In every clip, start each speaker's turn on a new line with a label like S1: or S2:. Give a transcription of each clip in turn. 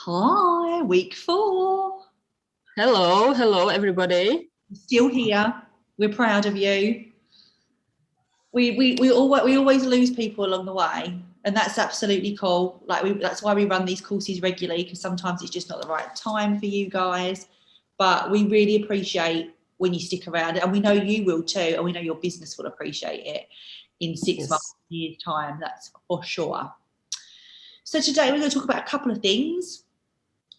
S1: Hi, week 4.
S2: Hello, everybody.
S1: Still here. We're proud of you. We always lose people along the way, and that's absolutely cool. That's why we run these courses regularly, because sometimes it's just not the right time for you guys. But we really appreciate when you stick around, and we know you will too, and we know your business will appreciate it in 6 months,
S2: Yes.
S1: years time. That's for sure. So today we're going to talk about a couple of things.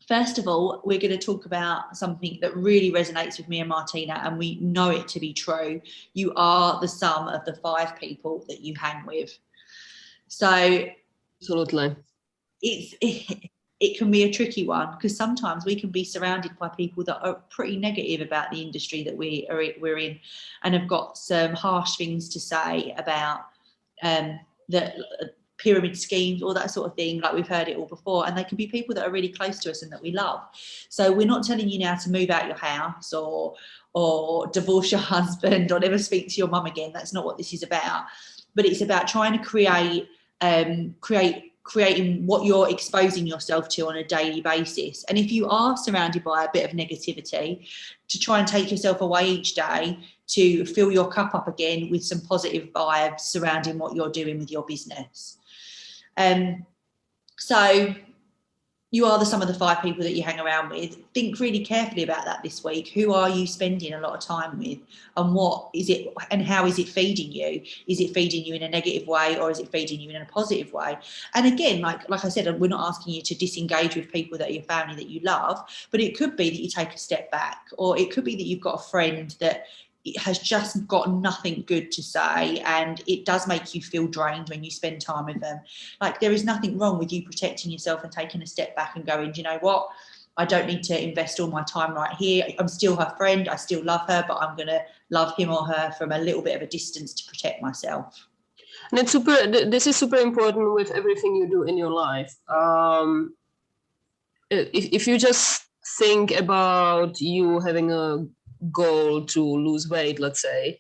S1: First of all, we're going to talk about something that really resonates with me and Martina, and we know it to be true. You are the sum of the 5 people that you hang with. So
S2: Absolutely.
S1: it can be a tricky one, because sometimes we can be surrounded by people that are pretty negative about the industry that we're in, and have got some harsh things to say about the pyramid schemes, all that sort of thing. Like, we've heard it all before, and they can be people that are really close to us and that we love. So we're not telling you now to move out your house or divorce your husband or never speak to your mum again. That's not what this is about. But it's about trying to creating what you're exposing yourself to on a daily basis. And if you are surrounded by a bit of negativity, to try and take yourself away each day to fill your cup up again with some positive vibes surrounding what you're doing with your business. So you are the sum of the 5 people that you hang around with. Think really carefully about that this week. Who are you spending a lot of time with, and what is it, and how is it feeding you? Is it feeding you in a negative way, or is it feeding you in a positive way? And again, like I said, we're not asking you to disengage with people that are your family that you love, but it could be that you take a step back, or it could be that you've got a friend that has just got nothing good to say, and it does make you feel drained when you spend time with them. Like, there is nothing wrong with you protecting yourself and taking a step back and going, do you know what, I don't need to invest all my time right here. I'm still her friend, I still love her, but I'm going to love him or her from a little bit of a distance to protect myself.
S2: And it's this is super important with everything you do in your life. If you just think about you having a goal to lose weight, let's say,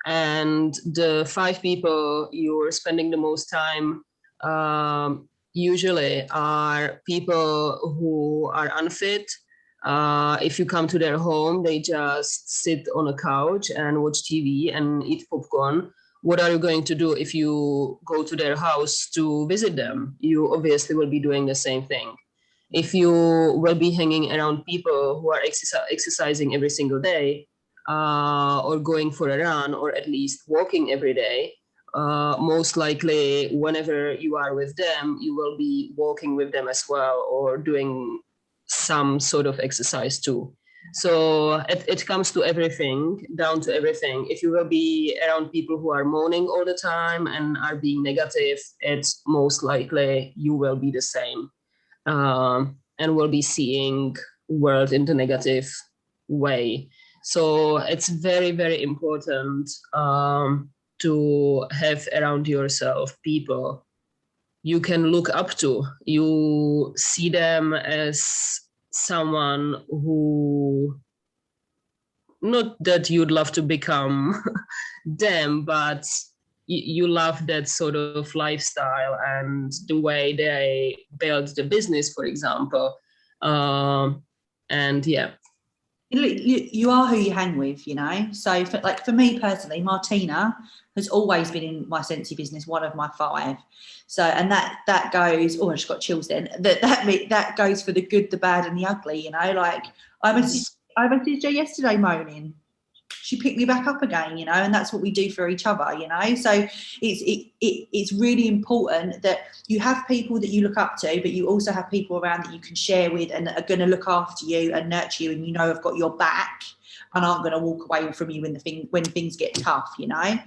S2: and the 5 people you're spending the most time usually are people who are unfit. If you come to their home, they just sit on a couch and watch TV and eat popcorn. What are you going to do if you go to their house to visit them? You obviously will be doing the same thing. If you will be hanging around people who are exercising every single day, or going for a run, or at least walking every day, most likely whenever you are with them, you will be walking with them as well, or doing some sort of exercise too. So it comes to everything, down to everything. If you will be around people who are moaning all the time and are being negative, it's most likely you will be the same, and will be seeing world in the negative way. So it's very, very important to have around yourself people you can look up to. You see them as someone who, not that you'd love to become them, but you love that sort of lifestyle and the way they build the business, for example. And yeah.
S1: You are who you hang with, you know. So for me personally, Martina has always been in my Scentsy business, one of my 5. So, and that goes, oh, I just got chills then. That goes for the good, the bad, and the ugly, you know. Like, I messaged her yesterday moaning. She picked me back up again, you know, and that's what we do for each other, you know. So it's really important that you have people that you look up to, but you also have people around that you can share with and that are going to look after you and nurture you, and you know have got your back and aren't going to walk away from you when things get tough, you know.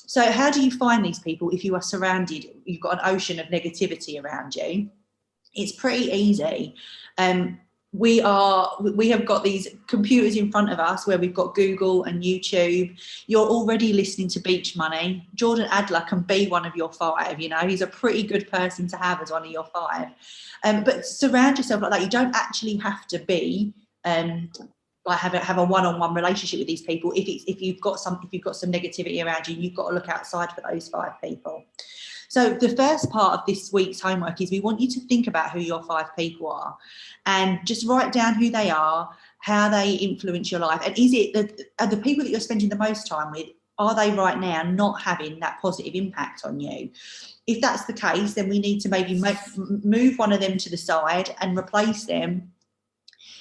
S1: So how do you find these people if you are surrounded, you've got an ocean of negativity around you? It's pretty easy. We have got these computers in front of us where we've got Google and YouTube. You're already listening to Beach Money. Jordan Adler can be one of your 5, you know. He's a pretty good person to have as one of your 5. But surround yourself like that. You don't actually have to be like have a one-on-one relationship with these people. If you've got some negativity around you, you've got to look outside for those 5 people. So the first part of this week's homework is we want you to think about who your 5 people are and just write down who they are, how they influence your life. And are the people that you're spending the most time with, are they right now not having that positive impact on you? If that's the case, then we need to maybe move one of them to the side and replace them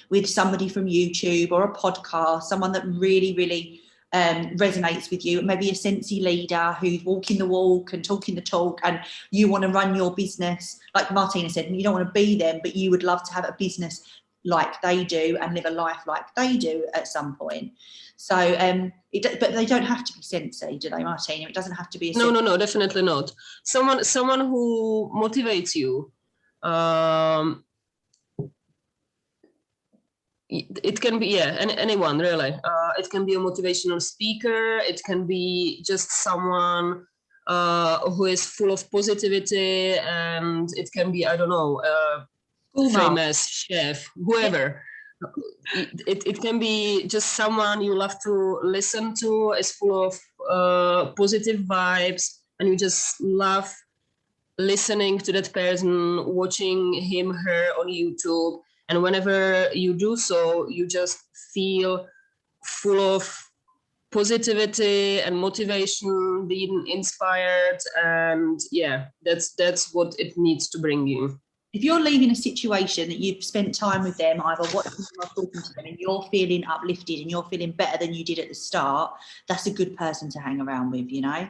S1: with somebody from YouTube or a podcast, someone that really, really resonates with you. Maybe a Sensi leader who's walking the walk and talking the talk, and you want to run your business, like Martina said, you don't want to be them, but you would love to have a business like they do and live a life like they do at some point. So, but they don't have to be Sensi, do they, Martina? It doesn't have to be a Sensi.
S2: No, definitely not. Someone who motivates you. It can be anyone really. It can be a motivational speaker. It can be just someone who is full of positivity, and it can be, I don't know, famous chef, whoever. It can be just someone you love to listen to, is full of positive vibes, and you just love listening to that person, watching him, her on YouTube. And whenever you do so, you just feel full of positivity and motivation, being inspired. And that's what it needs to bring you.
S1: If you're leaving a situation that you've spent time with them, either watching them or talking to them, and you're feeling uplifted and you're feeling better than you did at the start, that's a good person to hang around with, you know?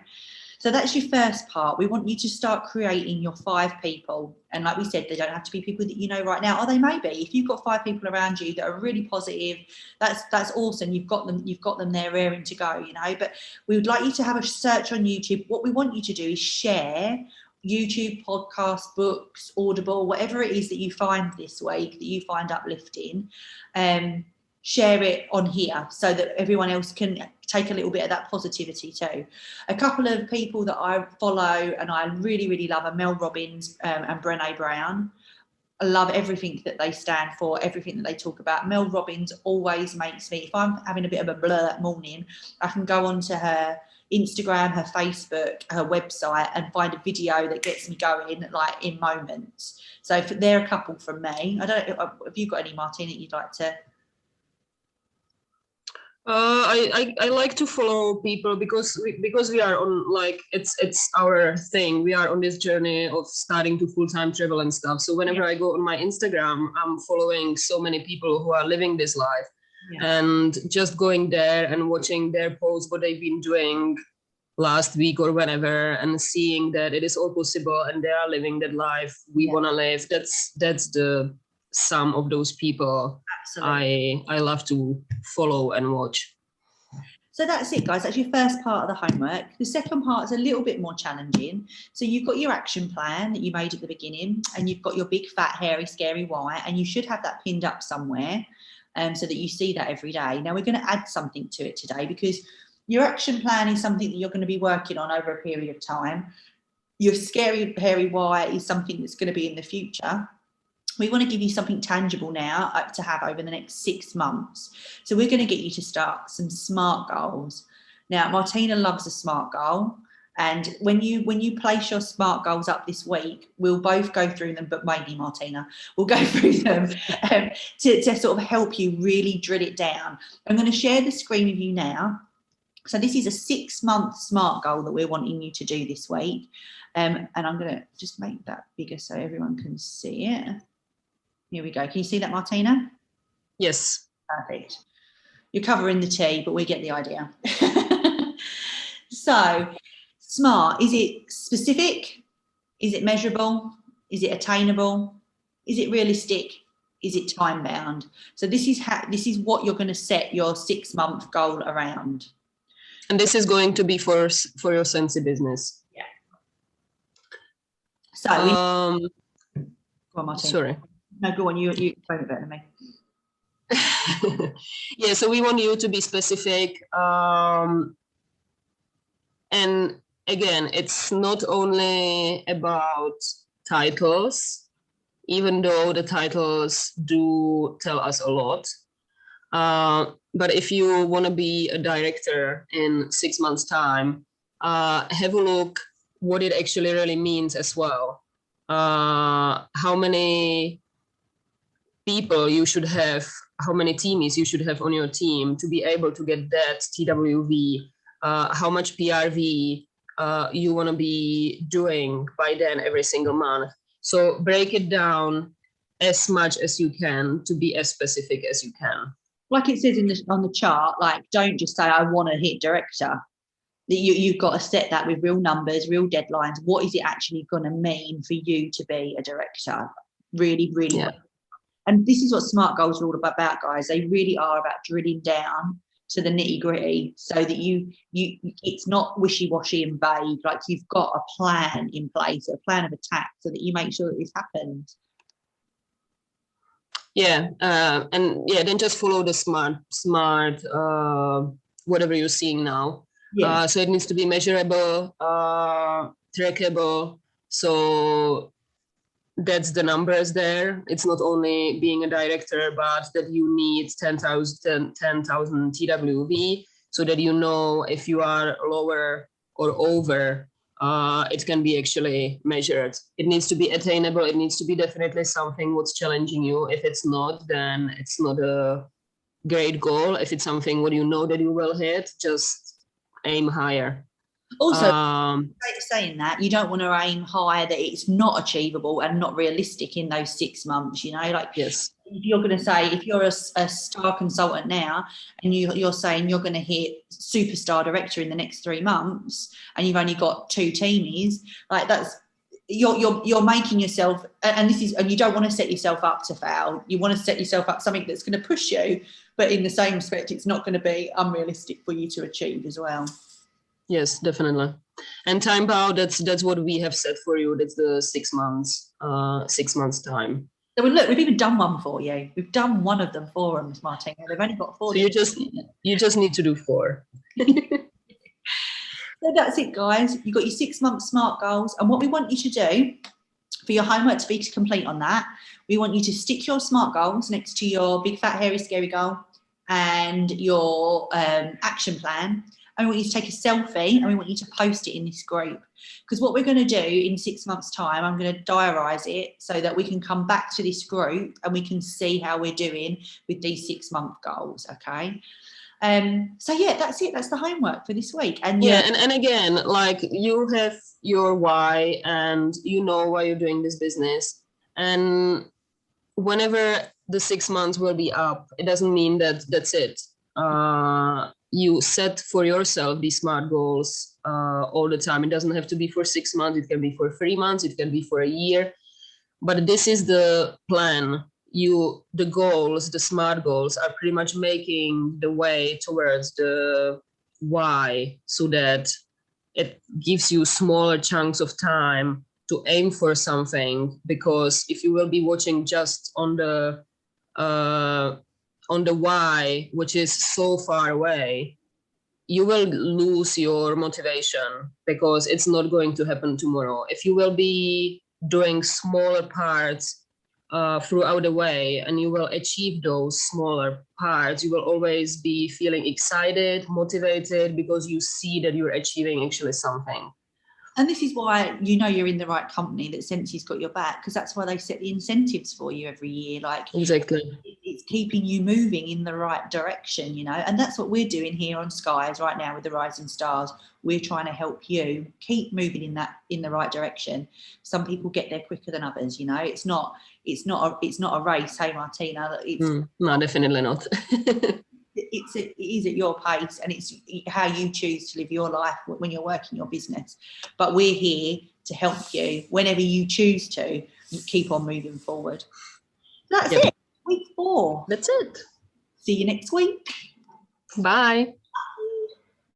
S1: So that's your first part. We want you to start creating your 5 people. And like we said, they don't have to be people that you know right now, or they may be. If you've got 5 people around you that are really positive, that's awesome. You've got them there raring to go, you know. But we would like you to have a search on YouTube. What we want you to do is share YouTube, podcasts, books, Audible, whatever it is that you find this week that you find uplifting. Share it on here so that everyone else can take a little bit of that positivity too. A couple of people that I follow and I really, really love are Mel Robbins and Brené Brown. I love everything that they stand for, everything that they talk about. Mel Robbins always makes me, if I'm having a bit of a blur that morning, I can go onto her Instagram, her Facebook, her website, and find a video that gets me going like in moments. So they're a couple from me. I don't know, have you got any, Martina, that you'd like to?
S2: I like to follow people because we are on, like, it's our thing. We are on this journey of starting to full-time travel and stuff. So whenever I go on my Instagram, I'm following so many people who are living this life, and just going there and watching their posts, what they've been doing last week or whenever, and seeing that it is all possible and they are living that life we want to live. That's the sum of those people. Absolutely. I love to follow and watch.
S1: So that's it, guys. That's your first part of the homework. The second part is a little bit more challenging. So you've got your action plan that you made at the beginning, and you've got your big, fat, hairy, scary why, and you should have that pinned up somewhere so that you see that every day. Now, we're going to add something to it today, because your action plan is something that you're going to be working on over a period of time. Your scary, hairy why is something that's going to be in the future. We want to give you something tangible now to have over the next 6 months. So we're going to get you to start some SMART goals. Now, Martina loves a SMART goal. And when you place your SMART goals up this week, we'll both go through them, but mainly Martina will go through them to sort of help you really drill it down. I'm going to share the screen with you now. So this is a 6-month SMART goal that we're wanting you to do this week. And I'm going to just make that bigger so everyone can see it. Here we go. Can you see that, Martina?
S2: Yes.
S1: Perfect. You're covering the tea, but we get the idea. So, SMART, is it specific? Is it measurable? Is it attainable? Is it realistic? Is it time bound? So this is what you're going to set your 6-month goal around.
S2: And this is going to be for your Sensi business.
S1: Yeah. So, go on, Martina.
S2: Sorry.
S1: No, go on. You explain it better than me.
S2: Yeah, so we want you to be specific. And again, it's not only about titles, even though the titles do tell us a lot. But if you want to be a director in 6 months' time, have a look what it actually really means as well. How many people you should have, how many teamies you should have on your team to be able to get that TWV, how much PRV you want to be doing by then every single month. So break it down as much as you can to be as specific as you can.
S1: Like it says on the chart, like, don't just say, I want to hit director. You've got to set that with real numbers, real deadlines. What is it actually going to mean for you to be a director? Really, really.
S2: Yeah.
S1: And this is what SMART goals are all about, guys. They really are about drilling down to the nitty gritty, so that you it's not wishy-washy and vague. Like, you've got a plan in place, a plan of attack, so that you make sure that this happens.
S2: Yeah, and yeah, then just follow the smart, whatever you're seeing now. Yeah. So it needs to be measurable, trackable. So that's the numbers there. It's not only being a director, but that you need 10,000 TWV, so that you know if you are lower or over. It can be actually measured. It needs to be attainable. It needs to be definitely something what's challenging you. If it's not, then it's not a great goal. If it's something what you know that you will hit, just aim higher.
S1: Also, saying that, you don't want to aim high that it's not achievable and not realistic in those 6 months, you know, like,
S2: yes.
S1: If you're going to say, if you're a star consultant now and you're saying you're going to hit superstar director in the next 3 months and you've only got 2 teamies, like, that's, you're making yourself, and you don't want to set yourself up to fail. You want to set yourself up something that's going to push you, but in the same respect, it's not going to be unrealistic for you to achieve as well.
S2: Yes, definitely. And time bound, that's what we have set for you. That's the 6 months, 6 months time.
S1: So look, we've even done one for you. We've done one of them for them, Martina. They've only got 4.
S2: So you just need to do 4.
S1: So that's it, guys. You've got your 6 month SMART goals. And what we want you to do for your homework to be complete on that, we want you to stick your SMART goals next to your big, fat, hairy, scary goal and your action plan. And we want you to take a selfie and we want you to post it in this group. Because what we're going to do in 6 months' time, I'm going to diarise it so that we can come back to this group and we can see how we're doing with these 6 month goals, okay? So yeah, that's it. That's the homework for this week. And
S2: yeah, and again, like, you have your why and you know why you're doing this business. And whenever the 6 months will be up, it doesn't mean that that's it. You set for yourself these SMART goals all the time. It doesn't have to be for 6 months. It can be for 3 months. It can be for a year. But this is the plan. The goals, the SMART goals, are pretty much making the way towards the why, so that it gives you smaller chunks of time to aim for something. Because if you will be watching just on the why, which is so far away, you will lose your motivation, because it's not going to happen tomorrow. If you will be doing smaller parts throughout the way and you will achieve those smaller parts, you will always be feeling excited, motivated, because you see that you're achieving actually something.
S1: And this is why you know you're in the right company, that Sensi's got your back, because that's why they set the incentives for you every year. Like,
S2: exactly,
S1: it's keeping you moving in the right direction, you know. And that's what we're doing here on Skies right now with the Rising Stars. We're trying to help you keep moving in the right direction. Some people get there quicker than others, you know. It's not a race, hey Martina.
S2: No, definitely not.
S1: It is at your pace, and it's how you choose to live your life when you're working your business. But we're here to help you whenever you choose to keep on moving forward. That's it. Week 4.
S2: That's it.
S1: See you next week.
S2: Bye.